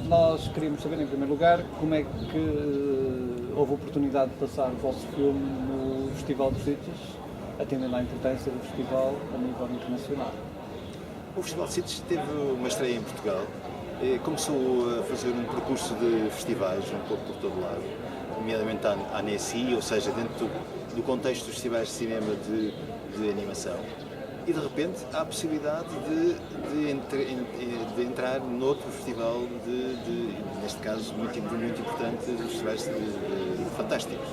Nós queríamos saber, em primeiro lugar, como é que houve a oportunidade de passar o vosso filme no Festival de Sitges, atendendo à importância do festival a nível internacional. O Festival de Sitges teve uma estreia em Portugal. Começou a fazer um percurso de festivais um pouco por todo lado, nomeadamente a ANECI, ou seja, dentro do contexto dos festivais de cinema de animação. E de repente há a possibilidade de entrar noutro festival, neste caso muito importante, dos festivais de fantásticos.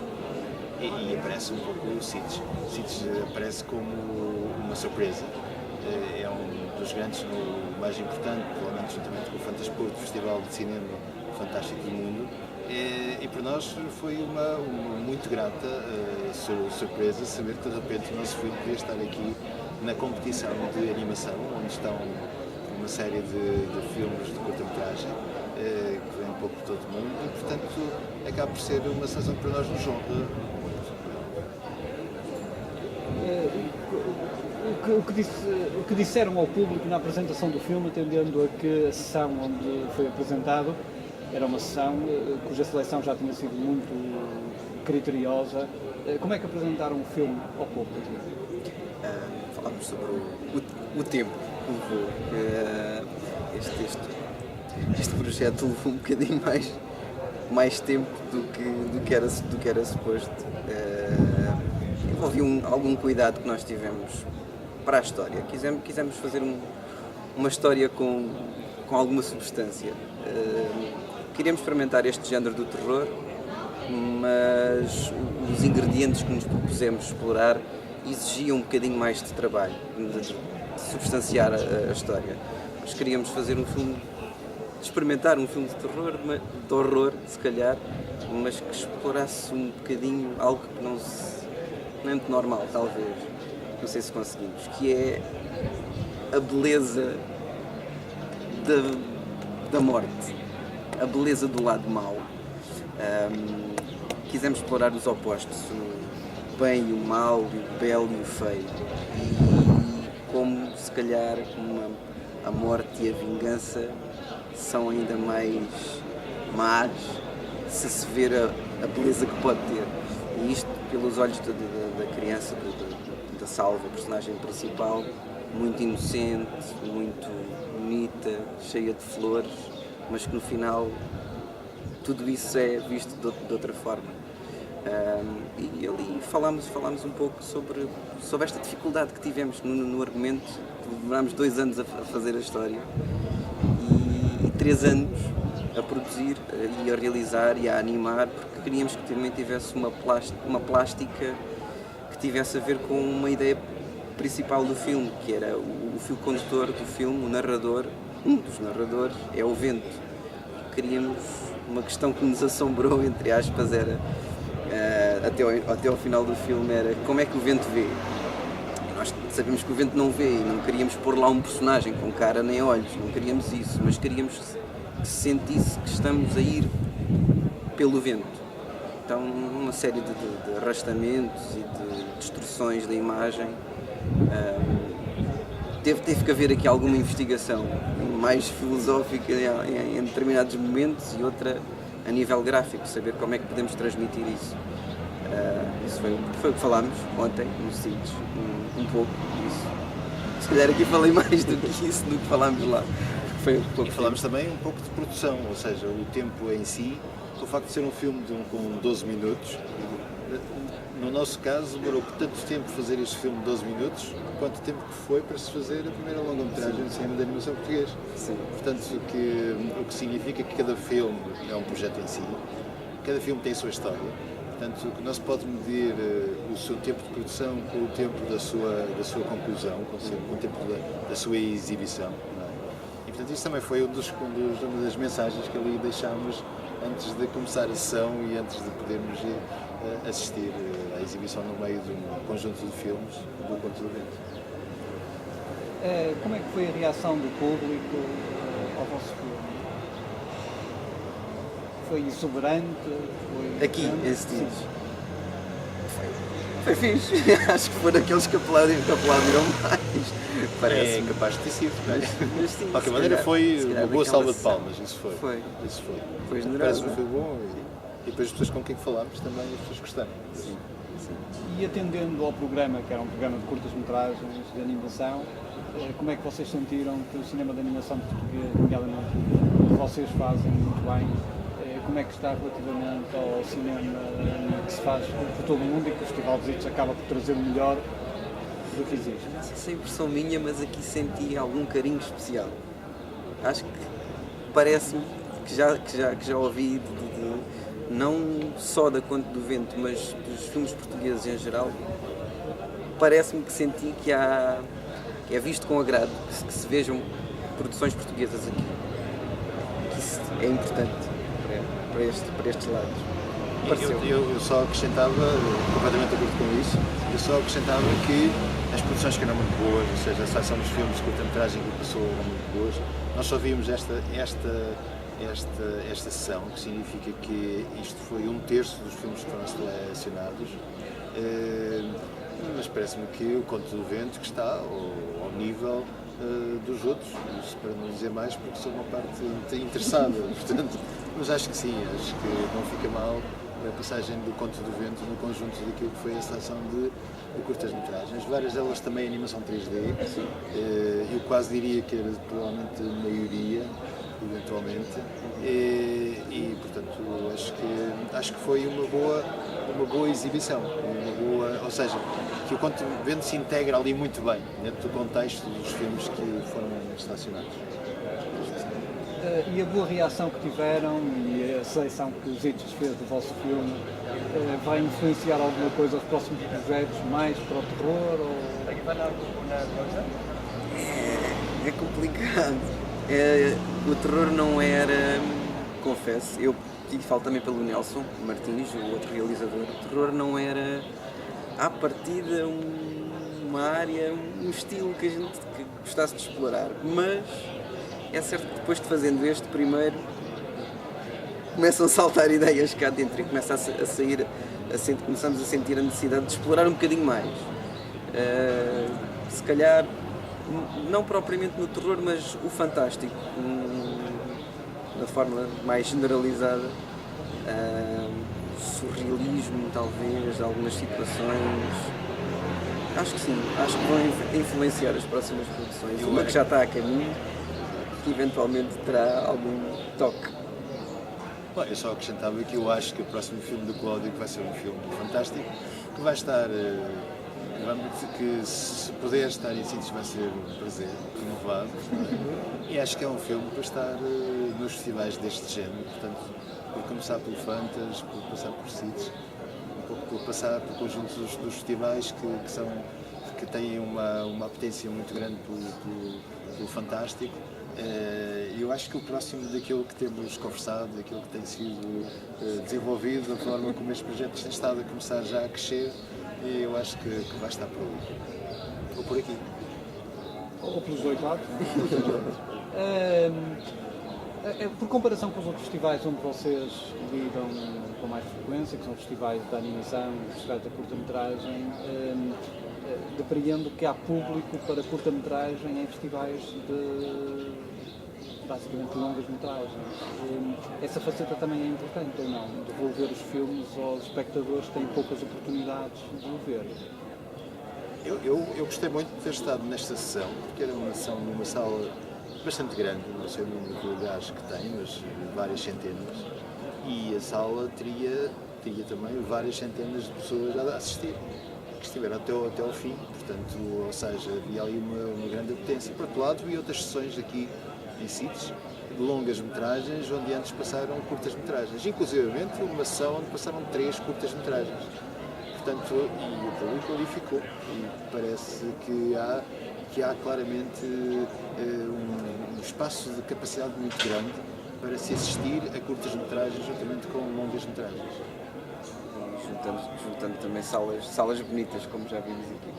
E aparece um pouco o Sitges. O Sitges aparece como uma surpresa. É um dos grandes, o mais importante, provavelmente juntamente com o Fantasporto, Festival de Cinema Fantástico do Mundo. E para nós foi uma muito grata surpresa saber que de repente o nosso filme podia estar aqui na competição de animação, onde estão uma série de filmes de curta-metragem que vêm um pouco por todo o mundo e, portanto, acaba por ser uma sensação que para nós nos honra. O que disseram ao público na apresentação do filme, atendendo a que a sessão onde foi apresentado era uma sessão cuja seleção já tinha sido muito criteriosa. Como é que apresentaram o filme ao público? Falámos sobre o tempo que levou. Este projeto levou um bocadinho mais tempo do que era suposto. Envolvia algum cuidado que nós tivemos para a história. Quisemos fazer uma história com alguma substância. Queríamos experimentar este género do terror, mas os ingredientes que nos propusemos explorar exigiam um bocadinho mais de trabalho, de substanciar a história. Nós queríamos fazer experimentar um filme de terror, de horror, se calhar, mas que explorasse um bocadinho algo que não é muito normal, talvez. Não sei se conseguimos, que é a beleza da morte, a beleza do lado mau. Quisemos explorar os opostos, o bem e o mal, o belo e o feio, e como se calhar a morte e a vingança são ainda mais más se ver a beleza que pode ter. E isto pelos olhos da criança, da Salva, a personagem principal, muito inocente, muito bonita, cheia de flores, mas que no final tudo isso é visto de outra forma. E ali falámos um pouco sobre esta dificuldade que tivemos no argumento. Demorámos 2 anos a fazer a história e 3 anos a produzir e a realizar e a animar, porque queríamos que também tivesse uma plástica que tivesse a ver com uma ideia principal do filme, que era o fio condutor do filme, o narrador, um dos narradores, é o vento. Queríamos uma questão que nos assombrou, entre aspas, era até ao final do filme, era como é que o vento vê. Nós sabemos que o vento não vê e não queríamos pôr lá um personagem com cara nem olhos, não queríamos isso, mas queríamos que se sentisse que estamos a ir pelo vento. Então, uma série de arrastamentos e de distorções da imagem. Teve que haver aqui alguma investigação mais filosófica em determinados momentos e outra a nível gráfico, saber como é que podemos transmitir isso. Isso foi o que falámos ontem nos Sitges, um pouco disso. Se calhar aqui falei mais do que isso, do que falámos lá. E falámos também um pouco de produção, ou seja, o tempo em si, o facto de ser um filme com 12 minutos. No nosso caso, demorou tanto tempo fazer este filme de 12 minutos, quanto tempo que foi para se fazer a primeira longa-metragem de cinema de animação português. Sim. Portanto, o que significa que cada filme é um projeto em si, cada filme tem a sua história. Portanto, não se pode medir o seu tempo de produção com o tempo da sua conclusão, com o tempo da sua exibição. Não é? E, portanto, isso também foi uma das mensagens que ali deixámos antes de começar a sessão e antes de podermos assistir à exibição no meio de um conjunto de filmes do Conto do Vento. Como é que foi a reação do público ao vosso filme? Foi exuberante? Aqui, esse dia. Foi fixe. Acho que foram aqueles que aplaudiram mais. Parece. É capaz de ter sido. Não é? Mas sim, De qualquer se maneira calhar- foi se calhar uma boa naquela salva de sessão. palmas, isso foi. Foi. Isso foi. Foi generoso. Parece-me que foi bom e depois as pessoas com quem falámos também as pessoas gostaram. Sim. E atendendo ao programa, que era um programa de curtas-metragens de animação, como é que vocês sentiram que o cinema de animação português, nomeadamente, que vocês fazem muito bem, como é que está relativamente ao cinema que se faz por todo o mundo e que o Festival de Visitas acaba por trazer o melhor do que existe? Não sei se é impressão minha, mas aqui senti algum carinho especial. Acho que parece-me que já ouvi não só da Conte do Vento, mas dos filmes portugueses em geral. Parece-me que senti que é visto com agrado que se vejam produções portuguesas aqui. Que isso é importante para estes lados. Eu só acrescentava, completamente de acordo com isso, eu só acrescentava que as produções que eram muito boas, ou seja, a seleção dos filmes de curta-metragem que passou eram muito boas, nós só vimos esta sessão, que significa que isto foi 1/3 dos filmes que foram selecionados, mas parece-me que o Conto do Vento que está ao nível dos outros, isso para não dizer mais porque sou uma parte interessada, portanto, mas acho que sim, acho que não fica mal a passagem do Conto do Vento no conjunto daquilo que foi a seleção de curtas-metragens, várias delas também animação 3D, eu quase diria que era provavelmente a maioria, eventualmente, e portanto acho que foi uma boa exibição, ou seja, que o Conto do Vento se integra ali muito bem dentro do contexto dos filmes que foram selecionados. E a boa reação que tiveram e a seleção que os Itos fez do vosso filme vai influenciar alguma coisa aos próximos projetos, mais para o terror? É complicado. O terror não era, confesso, eu tive falo também pelo Nelson Martins, o outro realizador, o terror não era à partida uma área, um estilo que a gente gostasse de explorar, mas é certo que depois de fazendo este primeiro começam a saltar ideias cá dentro e começa a sair, começamos a sentir a necessidade de explorar um bocadinho mais. Se calhar, não propriamente no terror, mas o fantástico, na forma mais generalizada, surrealismo talvez, de algumas situações. Acho que sim, acho que vão influenciar as próximas produções. Uma que já está a caminho, que eventualmente terá algum toque. Bom, eu só acrescentava que eu acho que o próximo filme do Cláudio vai ser um filme fantástico, que vai estar, que se puder estar em sítios vai ser um prazer renovado, e acho que é um filme para estar nos festivais deste género, portanto, por começar pelo Fantas, por passar por sítios, um pouco por passar por conjuntos dos festivais que têm uma apetência muito grande pelo fantástico. Eu acho que o próximo daquilo que temos conversado, daquilo que tem sido desenvolvido, da forma como estes projetos têm estado a começar já a crescer, eu acho que vai estar por ali, ou por aqui. Ou pelos dois lados. Por comparação com os outros festivais onde vocês lidam com mais frequência, que são festivais de animação, festivais de curta-metragem, depreendo que há público para curta-metragem em festivais de basicamente longas-metragens. Essa faceta também é importante ou não? Devolver os filmes aos espectadores que têm poucas oportunidades de o ver. Eu gostei muito de ter estado nesta sessão, porque era uma sessão numa sala bastante grande, não sei o número de lugares que tem, mas várias centenas, e a sala teria também várias centenas de pessoas a assistir, que estiveram até ao fim, portanto, ou seja, havia ali uma grande apetência. Por outro lado, vi outras sessões aqui em sítios de longas-metragens, onde antes passaram curtas-metragens, inclusivamente uma sessão onde passaram 3 curtas-metragens. Portanto, e o público ali ficou, e parece que há claramente um espaço de capacidade muito grande para se assistir a curtas-metragens juntamente com longas-metragens. Juntando também salas bonitas, como já vimos aqui.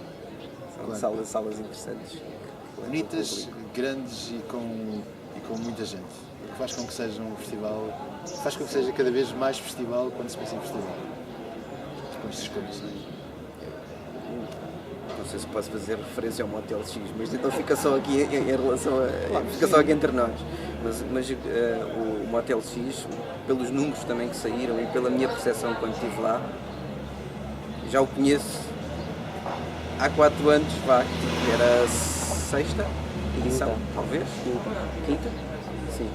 Claro. Salas interessantes. Bonitas, grandes e com muita gente. O que faz com que seja um festival, faz com que seja cada vez mais festival quando se pensa em festival. Com estas condições. Com sei se posso fazer referência ao Motel X, mas então fica só aqui em relação a... fica só aqui entre nós. Mas o Motel X, pelos números também que saíram e pela minha percepção quando estive lá, já o conheço há 4 anos, que era a 6ª edição, talvez? Quinta? Sim.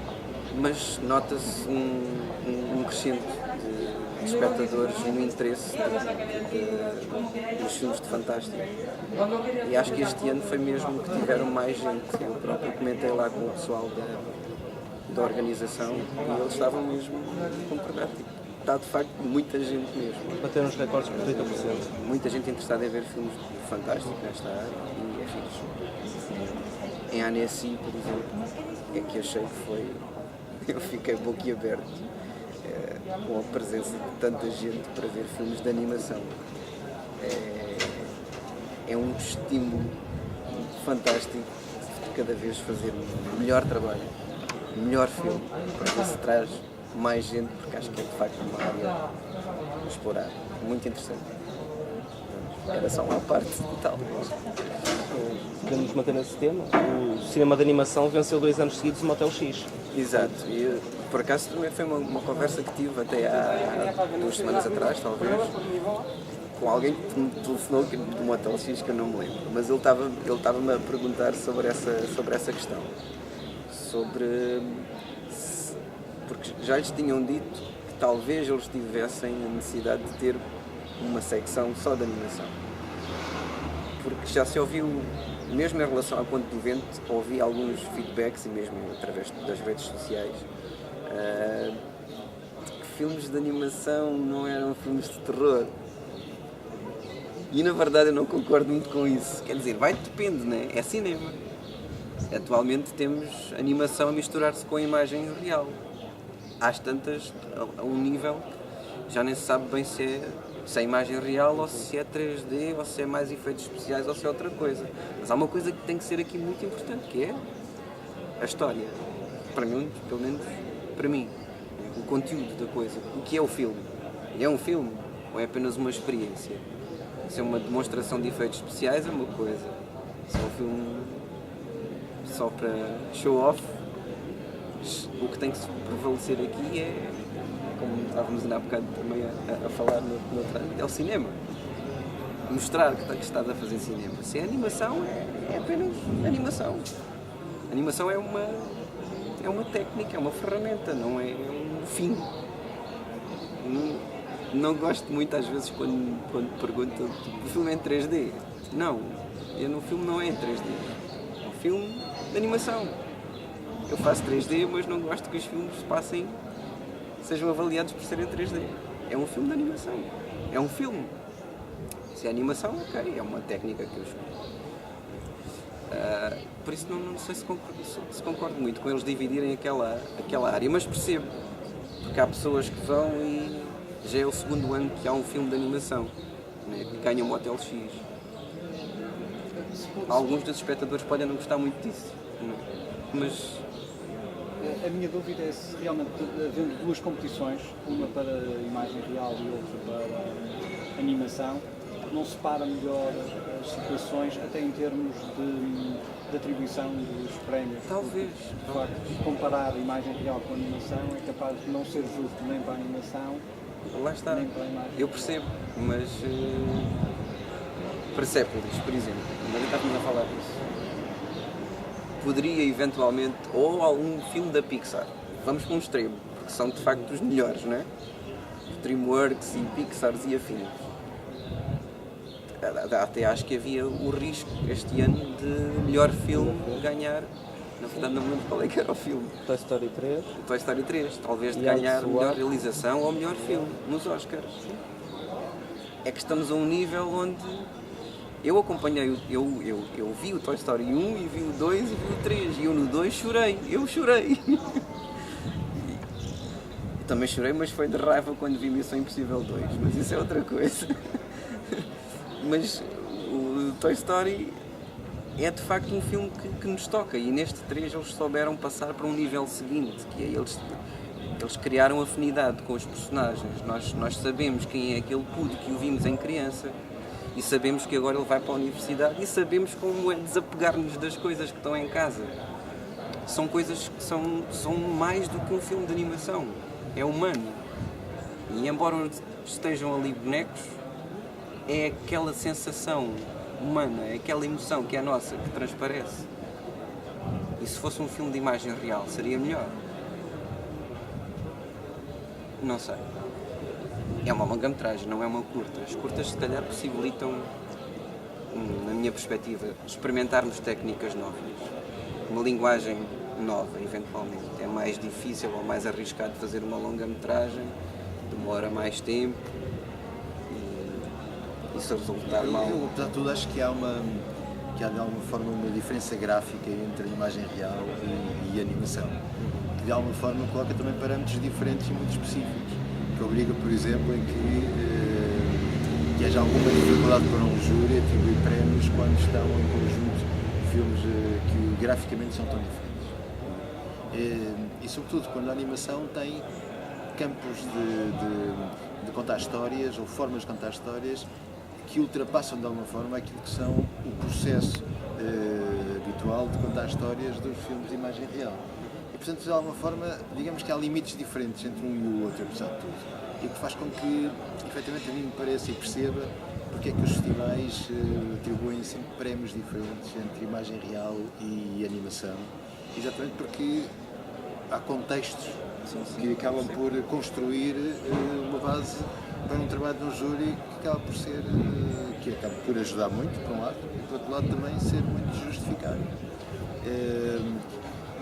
Mas nota-se um crescente de espectadores no interesse dos filmes de Fantástico. E acho que este ano foi mesmo que tiveram mais gente. Eu próprio comentei lá com o pessoal da organização e eles estavam mesmo a concordar. Está de facto muita gente mesmo. Bateram os recordes por 30%. Muita gente interessada em ver filmes fantásticos nesta área e é fixe. Em Annecy, por exemplo, é que achei que foi... Eu fiquei boquiaberto com a presença de tanta gente para ver filmes de animação. É um estímulo fantástico de cada vez fazer um melhor trabalho, um melhor filme, para ver se traz mais gente, porque acho que é de facto uma área a explorar, muito interessante. Era só uma parte e tal. Podemos manter nesse tema. O cinema de animação venceu 2 anos seguidos o Motel X. Exato, e por acaso também foi uma conversa que tive até há 2 semanas atrás, talvez, com alguém que me telefonou do Motel X, que eu não me lembro, mas ele estava-me a perguntar sobre essa questão, porque já lhes tinham dito que talvez eles tivessem a necessidade de ter uma secção só de animação, porque já se ouviu, mesmo em relação à Ponte do Vento, ouvi alguns feedbacks, e mesmo através das redes sociais, que filmes de animação não eram filmes de terror. E na verdade eu não concordo muito com isso. Quer dizer, depende, né? É cinema. Atualmente temos animação a misturar-se com a imagem real. Às tantas, a um nível que já nem se sabe bem se é imagem real ou se é 3D ou se é mais efeitos especiais ou se é outra coisa. Mas há uma coisa que tem que ser aqui muito importante, que é a história. Para mim, pelo menos para mim, o conteúdo da coisa. O que é o filme? É um filme ou é apenas uma experiência? Se é uma demonstração de efeitos especiais é uma coisa. Se é um filme só para show off, o que tem que se prevalecer aqui é, como estávamos ainda há bocado também a falar no trânsito, é o cinema. Mostrar que estás a fazer cinema. Se é animação, é apenas animação. A animação é uma técnica, é uma ferramenta, não é um fim. Não gosto muito às vezes quando perguntam o filme é em 3D. Não, o filme não é em 3D. É um filme de animação. Eu faço 3D, mas não gosto que os filmes sejam avaliados por serem 3D. É um filme de animação. É um filme. Se é animação, ok, é uma técnica que eu escolho. Por isso não sei se concordo muito com eles dividirem aquela área, mas percebo. Porque há pessoas que vão e já é o 2º ano que há um filme de animação, né, que ganha o Motel X. Alguns dos espectadores podem não gostar muito disso, né, mas... A minha dúvida é se realmente, havendo 2 competições, uma para imagem real e outra para animação, não separa melhor as situações, até em termos de atribuição dos prémios. Talvez. De facto, comparar a imagem real com a animação é capaz de não ser justo nem para a animação, Lá está. nem para a imagem. Eu percebo, mas... Persepolis, por exemplo, ainda estávamos a falar disso. Poderia eventualmente, ou algum filme da Pixar, vamos para um extremo, porque são de facto os melhores, não é? DreamWorks e Pixars e afins. Até acho que havia o risco este ano de melhor filme ganhar. Na verdade não me lembro qual é que era o filme. Toy Story 3. Toy Story 3, talvez de E ganhar Alice melhor War. realização ou melhor filme nos Oscars. É que estamos a um nível onde eu acompanhei, eu vi o Toy Story 1 e vi o 2 e vi o 3 e eu no 2 chorei, eu chorei. Também chorei, mas foi de raiva quando vi Missão Impossível 2, mas isso é outra coisa. Mas o Toy Story é de facto um filme que nos toca e neste 3 eles souberam passar para um nível seguinte, que é eles criaram afinidade com os personagens. Nós sabemos quem é aquele puto que o vimos em criança E sabemos que agora ele vai para a universidade e sabemos como é desapegar-nos das coisas que estão em casa. São coisas que são mais do que um filme de animação. É humano. E embora estejam ali bonecos, é aquela sensação humana, é aquela emoção que é nossa, que transparece. E se fosse um filme de imagem real, seria melhor? Não sei. É uma longa-metragem, não é uma curta. As curtas, se calhar, possibilitam, na minha perspectiva, experimentarmos técnicas novas. Uma linguagem nova, eventualmente. É mais difícil ou mais arriscado fazer uma longa-metragem, demora mais tempo e se resultar mal. Eu, apesar de tudo, acho que há de alguma forma uma diferença gráfica entre a imagem real e a animação. Que de alguma forma coloca também parâmetros diferentes e muito específicos. Que obriga, por exemplo, em que haja alguma dificuldade para um júri atribuir prémios quando estão em conjunto filmes que graficamente são tão diferentes. E sobretudo quando a animação tem campos de contar histórias ou formas de contar histórias que ultrapassam de alguma forma aquilo que são o processo habitual de contar histórias dos filmes de imagem real. E portanto, de alguma forma, digamos que há limites diferentes entre um e o outro, apesar de tudo. E o que faz com que, efetivamente, a mim me pareça e perceba porque é que os festivais atribuem sempre prémios diferentes entre imagem real e animação. Exatamente porque há contextos que acabam por construir uma base para um trabalho de um júri que acaba por ser, que acaba por ajudar muito, por um lado, e por outro lado também ser muito justificado.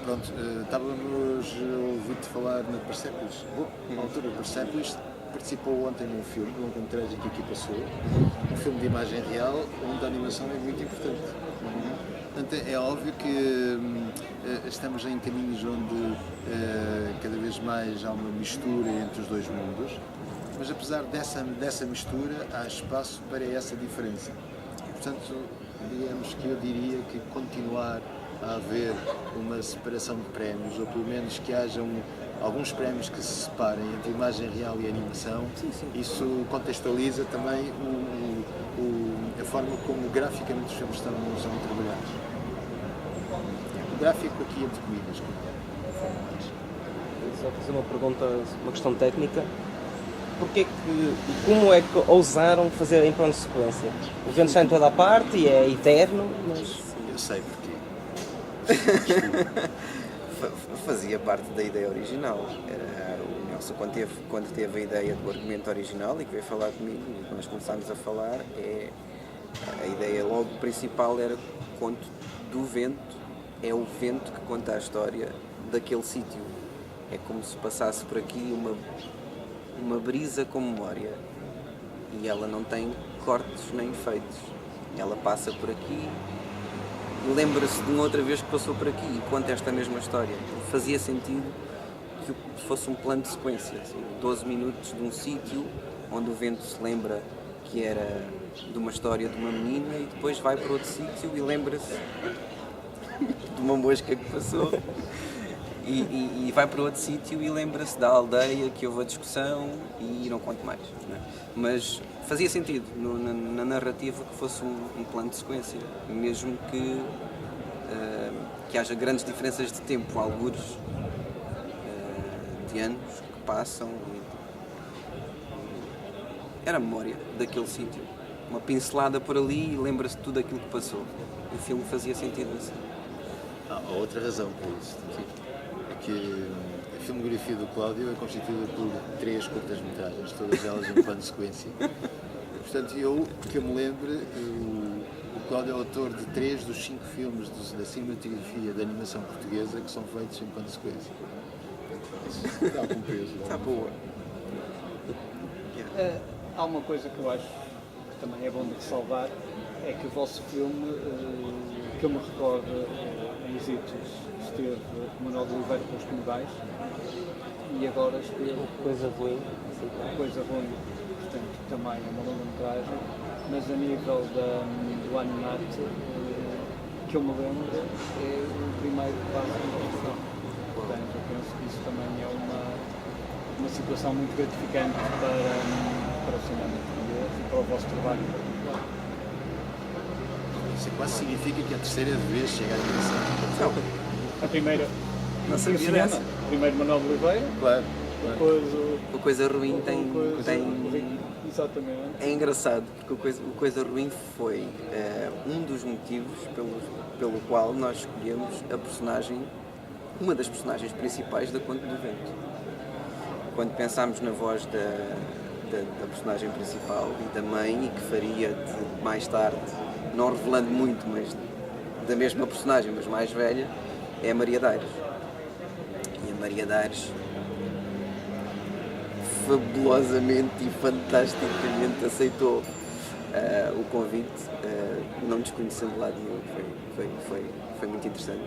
Pronto, estávamos a ouvir-te falar na Persepolis. Bom, na altura, Persepolis participou ontem num filme, num longa-metragem que aqui passou, um filme de imagem real, onde a animação é muito importante. Portanto, é óbvio que estamos em caminhos onde cada vez mais há uma mistura entre os dois mundos, mas apesar dessa mistura, há espaço para essa diferença. E, portanto, digamos que eu diria que continuar a haver uma separação de prémios, ou pelo menos que hajam alguns prémios que se separem entre imagem real e animação, isso contextualiza também a forma como graficamente os filmes são trabalhados. O gráfico aqui entre comilhas, Só fazer uma pergunta, uma questão técnica. Como é que ousaram fazer em plano de sequência? O vento está em toda a parte e é eterno, mas... Eu sei porquê. Fazia parte da ideia original. Era o Nelson, quando teve a ideia do argumento original e que veio falar comigo, e quando nós começámos a falar, a ideia logo principal era o conto do vento. É o vento que conta a história daquele sítio. É como se passasse por aqui uma brisa com memória. E ela não tem cortes nem efeitos. Ela passa por aqui e lembra-se de uma outra vez que passou por aqui e conta esta mesma história. Fazia sentido que fosse um plano de sequência, assim, 12 minutos de um sítio onde o vento se lembra que era de uma história de uma menina e depois vai para outro sítio e lembra-se de uma mosca que passou e vai para outro sítio e lembra-se da aldeia que houve a discussão e não conto mais, não é? Mas fazia sentido na narrativa que fosse um plano de sequência, mesmo que haja grandes diferenças de tempo, algures de anos que passam. Era a memória daquele sítio, uma pincelada por ali e lembra-se de tudo aquilo que passou. O filme fazia sentido assim. Há outra razão para isso, é que a filmografia do Cláudio é constituída por 3 curtas-metragens, todas elas em plano de sequência. Portanto, que eu me lembre, o Cláudio é autor de 3 dos 5 filmes da cinematografia da animação portuguesa que são feitos em plano de sequência. Isso dá algum peso. Está boa. Há uma coisa que eu acho que também é bom de ressalvar, é que o vosso filme, que eu me recordo, em Isitos, esteve Manuel de Oliveira com os Canibais e agora esteve Coisa ruim. Coisa Ruim, portanto também é uma longa-metragem, mas a nível do Animate, que eu me lembro, é o primeiro que passa em Portugal. Portanto, eu penso que isso também é uma situação muito gratificante para o cinema português e para o vosso trabalho em particular. Isso quase significa que a terceira vez chega à animação. A primeira, Não o sabia cinema, dessa. primeiro Manuel de Oliveira, Claro. depois A coisa ruim tem. Exatamente. É engraçado, porque o coisa ruim foi um dos motivos pelo qual nós escolhemos a personagem, uma das personagens principais da Conto do Vento. Quando pensámos na voz da personagem principal e da mãe, e que faria mais tarde, não revelando muito, mas da mesma personagem, mas mais velha, é a Maria Daires. E a Maria Daires, fabulosamente e fantasticamente aceitou o convite, não desconhecendo lá nenhum, foi muito interessante.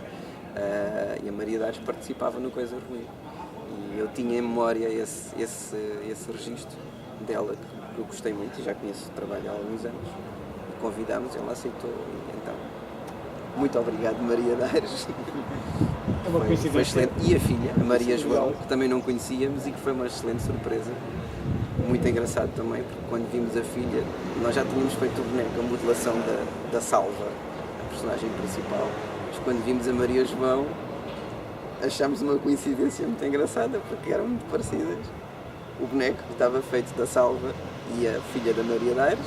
E a Maria Daires participava no Coisa Ruim. E eu tinha em memória esse registro dela, que eu gostei muito, e já conheço o trabalho há alguns anos. E convidámos, ela aceitou, e então, muito obrigado, Maria Daires. É uma Foi coincidência. excelente. E a filha, a Maria Sim, João, legal. que também não conhecíamos e que foi uma excelente surpresa. Muito engraçado também, porque quando vimos a filha, nós já tínhamos feito o boneco, a modelação da Salva, a personagem principal. Mas quando vimos a Maria João, achámos uma coincidência muito engraçada, porque eram muito parecidas. O boneco que estava feito da Salva e a filha da Maria Daires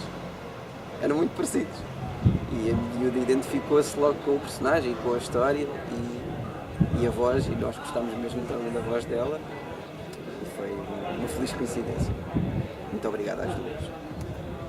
eram muito parecidos. E a miúda identificou-se logo com o personagem, com a história e a voz, e nós gostámos mesmo também da voz dela. E foi uma feliz coincidência. Muito obrigado às duas.